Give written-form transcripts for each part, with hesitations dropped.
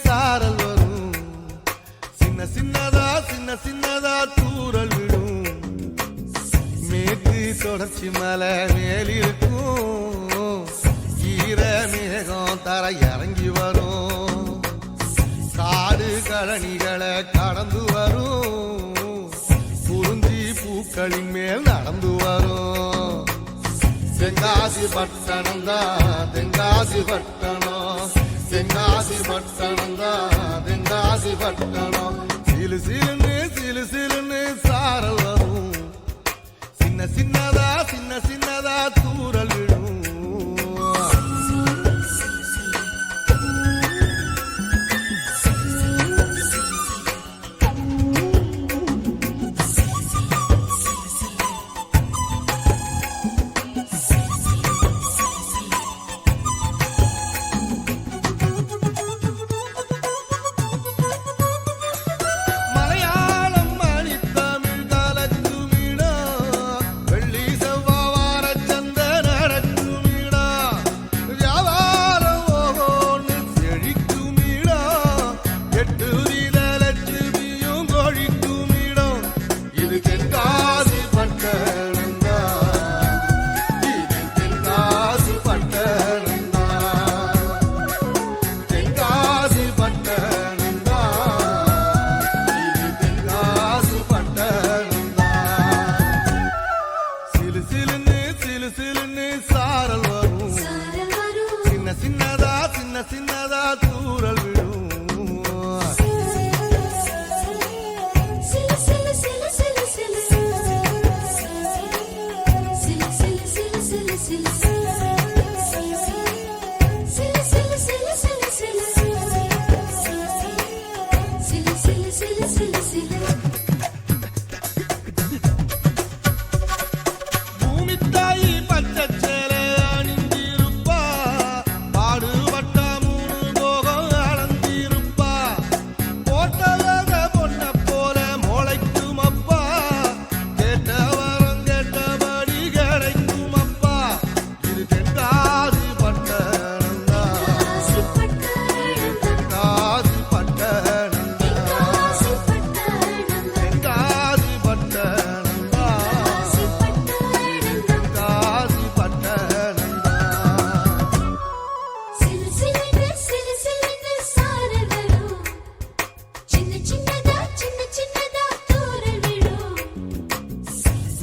சாரல் வரும் சின்ன சின்னதா தூரல் விடும் மேற்கு தொடர்ச்சி மலை மேலிருக்கும் ஈர மேகம் தர இறங்கி வரும் காடு கழனிகளை கடந்து வரும் குறிஞ்சி பூக்களின் மேல் நடந்து வரும் தென்காசி பட்டணம் தான் தென்காசி பட்டணம் தென்காசி பட்டணம் தான் தென்காசி பட்டணம் சிலு சிலுன்னு சாரல் வரும் சின்ன சின்னதா தூரல் விடும் சாரல் வரும் சின்னதா தூரல் விடும்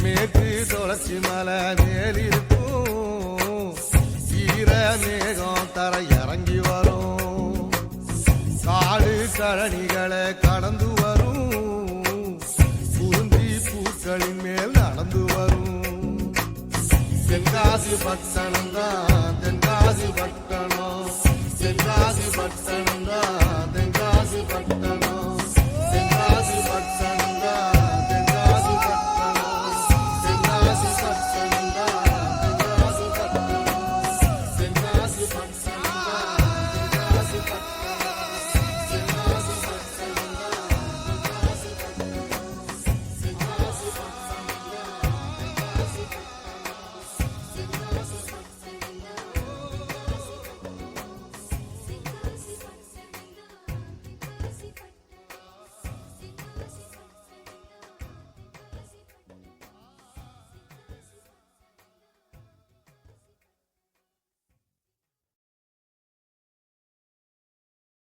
மேற்கு தொடர்ச்சி மலை மேலிருக்கும் ஈர மேகம் தர இறங்கி வரும் காடு கழனிகளை கடந்து வரும் குறிஞ்சி பூக்களின் மேல் நடந்து வரும் தென்காசி பட்டணம் தான் தென்காசி பட்டணம் தென்காசி பட்டணம் தான்